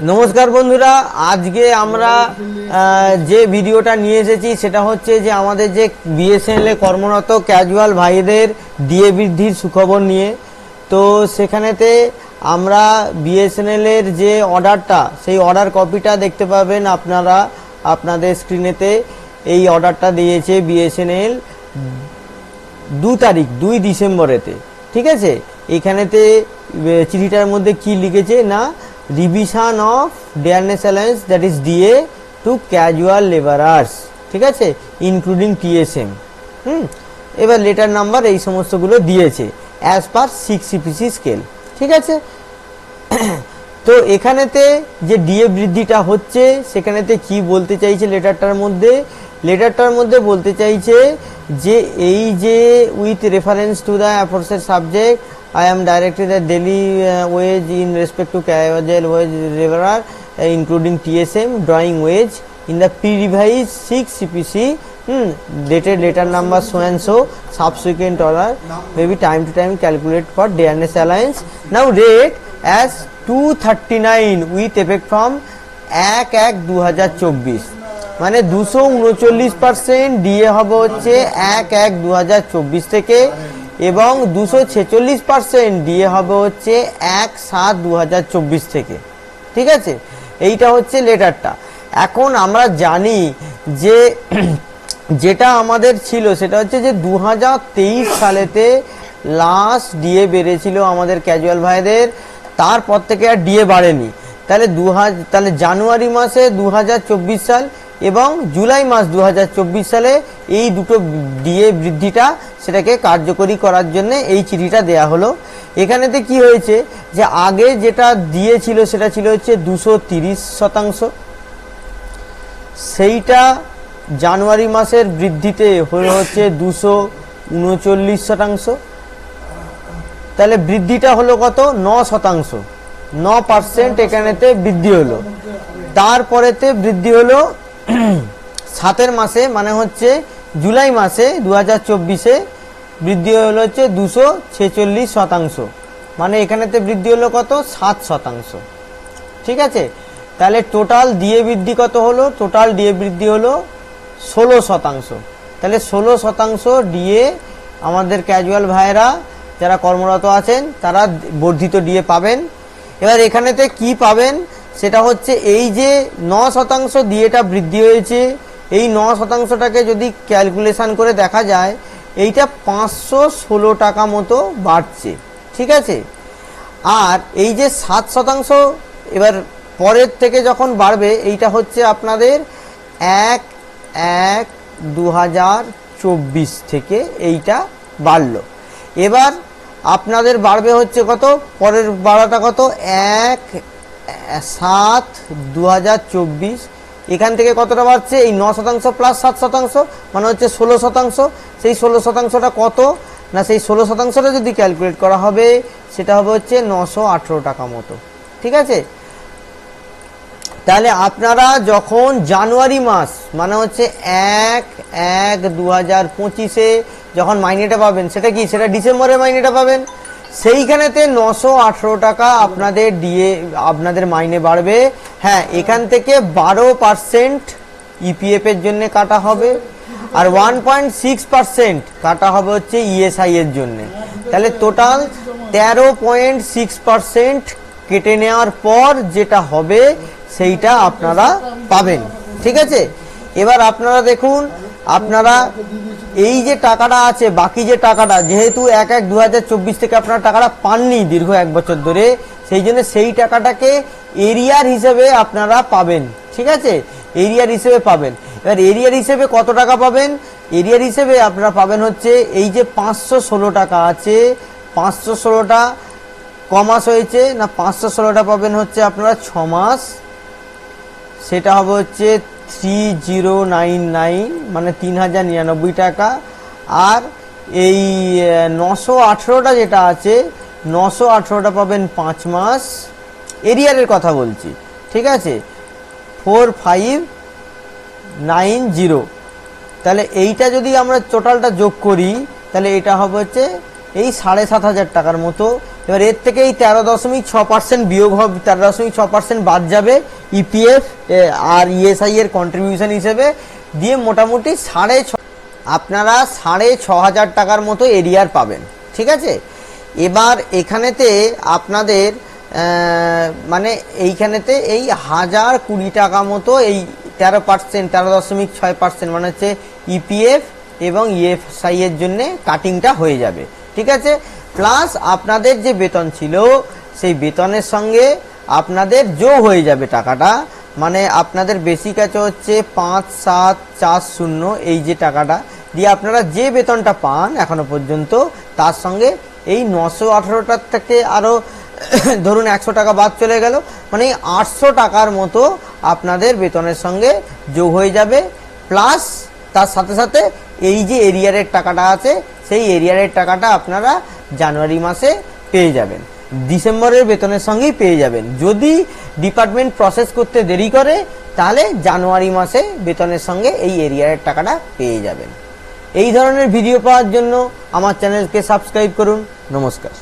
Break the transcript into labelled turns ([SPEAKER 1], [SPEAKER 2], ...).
[SPEAKER 1] নমস্কার বন্ধুরা, আজকে আমরা যে ভিডিওটা নিয়ে এসেছি সেটা হচ্ছে যে আমাদের যে বিএসএনএল এ কর্মরত ক্যাজুয়াল ভাইদের ডিএ বৃদ্ধির সুখবর নিয়ে। তো সেখানেতে আমরা বিএসএনএল এর যে অর্ডারটা, সেই অর্ডার কপিটা দেখতে পাবেন আপনারা আপনাদের স্ক্রিনেতে। এই অর্ডারটা দিয়েছে বিএসএনএল 2 ডিসেম্বরেতে, ঠিক আছে। এইখানেতে চিঠিটার মধ্যে কি লিখেছে না, revision of dearness allowance that is DA to casual labourers, ঠিক আছে, ইনক্লুডিং টিএসএম। এবার লেটার নাম্বার এই সমস্তগুলো দিয়েছে অ্যাজ পার 6 CPC স্কেল, ঠিক আছে। তো এখানেতে যে ডিএ বৃদ্ধিটা হচ্ছে সেখানেতে কি বলতে চাইছে লেটারটার মধ্যে বলতে চাইছে যে এই যে with reference to the aforesaid subject I am directed the daily wage in respect to casual wage laborer including TSM drawing wage in the pre-revised 6 CPC dated letter number so and so subsequent order may be time to time calculate for dearness allowance now rate as 239 with effect from 1/1/2024 মানে 239% DA হবে হচ্ছে 1/1/2024 থেকে এবং 246% DA হবে হচ্ছে 1/7/2024 থেকে, ঠিক আছে। এইটা হচ্ছে লেটারটা। এখন আমরা জানি যে যেটা আমাদের ছিল সেটা হচ্ছে যে 2023 সালেতে লাস্ট ডিএ বেড়েছিল আমাদের ক্যাজুয়াল ভাইদের, তারপর থেকে আর ডিএ বাড়েনি। তাহলে জানুয়ারি মাসে 2024 সাল এবং জুলাই মাস 2024 সালে এই দুটো ডিএ বৃদ্ধিটা সেটাকে কার্যকরী করার জন্য এই চিঠিটা দেয়া হলো। এখানেতে কি হয়েছে যে আগে যেটা দিয়েছিল সেটা ছিল হচ্ছে 230%, সেইটা জানুয়ারি মাসের বৃদ্ধিতে হলো হচ্ছে 239%। তাহলে বৃদ্ধিটা হলো কত, 9%, 9% এখানেতে বৃদ্ধি হলো। তারপরেতে বৃদ্ধি হলো 7 মাসে, মানে হচ্ছে জুলাই মাসে 2024-এ বৃদ্ধি হলো হচ্ছে 246%, মানে এখানেতে বৃদ্ধি হলো কত, 7%, ঠিক আছে। তাহলে টোটাল ডিএ বৃদ্ধি কত হলো, টোটাল ডিএ বৃদ্ধি হলো 16%। তাহলে 16% ডিএ আমাদের ক্যাজুয়াল ভাইরা যারা কর্মরত আছেন তারা বর্ধিত ডিএ পাবেন। এবার এখানেতে কি পাবেন সেটা হচ্ছে এই যে 9% ডিএটা বৃদ্ধি হয়েছে, এই 9%টাকে যদি ক্যালকুলেশন করে দেখা যায় এইটা 516 টাকা মতো বাড়ছে, ঠিক আছে। আর এই যে 7% এবার পরের থেকে যখন বাড়বে এইটা হচ্ছে আপনাদের 1/1/2024 থেকে এইটা বাড়লো। এবার আপনাদের বাড়বে হচ্ছে কত, পরের বাড়াটা কত, 1/7/2024। এখান থেকে কতটা বাড়ছে, এই 9% প্লাস 7% মানে হচ্ছে 16%। সেই 16%টা কত না, সেই 16%টা যদি ক্যালকুলেট করা হবে সেটা হবে হচ্ছে 918 টাকা মতো, ঠিক আছে। তাহলে আপনারা যখন জানুয়ারি মাস মানে হচ্ছে 1/1/2025-এ যখন মাইনেটা পাবেন, সেটা কি, সেটা ডিসেম্বরের মাইনেটা পাবেন, সেইখানেতে 918 টাকা আপনাদের ডিএ আপনাদের মাইনে বাড়বে। হ্যাঁ, এখান থেকে 12% ইপিএফ এর জন্য কাটা হবে আর 1.6% কাটা হবে হচ্ছে ইএসআই এর জন্য। তাহলে টোটাল 13.6% কেটে নেওয়ার পর যেটা হবে সেইটা আপনারা পাবেন, ঠিক আছে। এবার আপনারা দেখুন, আপনারা এই যে টাকাটা আছে, বাকি যে টাকাটা, যেহেতু 1/1/2024 থেকে আপনারা টাকাটা পাননি দীর্ঘ 1 বছর ধরে, সেই জন্য সেই টাকাটাকে এরিয়ার হিসেবে আপনারা পাবেন, ঠিক আছে, এরিয়ার হিসেবে পাবেন। এবার এরিয়ার হিসেবে কত টাকা পাবেন, এরিয়ার হিসেবে আপনারা পাবেন হচ্ছে এই যে 516 টাকা আছে, 516টা কমাস হয়েছে না, 516টা পাবেন হচ্ছে আপনারা 6 মাস, সেটা হবে হচ্ছে 3099 মানে 3099 টাকা। আর এই 918টা যেটা আছে, 918টা পাবেন 5 মাস, এরিয়ারের কথা বলছি, ঠিক আছে, 4590। তাহলে এইটা যদি আমরা টোটালটা যোগ করি তাহলে এটা হবে হচ্ছে এই 7500 টাকার মতো। এবার এর থেকে এই 13.6% বিয়োগ হবে, 13.6% বাদ যাবে ইপিএফ আর ইএসআই এর কন্ট্রিবিউশন হিসেবে, দিয়ে মোটামুটি আপনারা 6,500 টাকার মতো এরিয়ার পাবেন। ঠিক আছে, এবার এখানেতে আপনাদের মানে এইখানেতে এই 1,020 টাকা মতো এই 13%, 13.6% মানে হচ্ছে ইপিএফ এবং ইএফআই এর জন্য কাটিংটা হয়ে যাবে। ঠিক আছে, প্লাস আপনাদের যে বেতন ছিল সেই বেতনের সঙ্গে আপনাদের যোগ হয়ে যাবে টাকাটা, মানে আপনাদের বেসিক আছে হচ্ছে 5,740 এই যে টাকাটা, দিয়ে আপনারা যে বেতনটা পান এখনো পর্যন্ত তার সঙ্গে এই 918টার থেকে আরও ধরুন 100 টাকা বাদ চলে গেল, মানে 800 টাকার মতো আপনাদের বেতনের সঙ্গে যোগ হয়ে যাবে। প্লাস তার সাথে সাথে এই যে এরিয়ারের টাকাটা আছে সেই এরিয়ারের টাকাটা আপনারা জানুয়ারি মাসে পেয়ে যাবেন, ডিসেম্বরের বেতনের সঙ্গেই পেয়ে যাবেন। যদি ডিপার্টমেন্ট প্রসেস করতে দেরি করে তাহলে জানুয়ারি মাসে বেতনের সঙ্গে এই এরিয়ারের টাকাটা পেয়ে যাবেন। এই ধরনের ভিডিও পাওয়ার জন্য আমার চ্যানেলকে সাবস্ক্রাইব করুন। নমস্কার।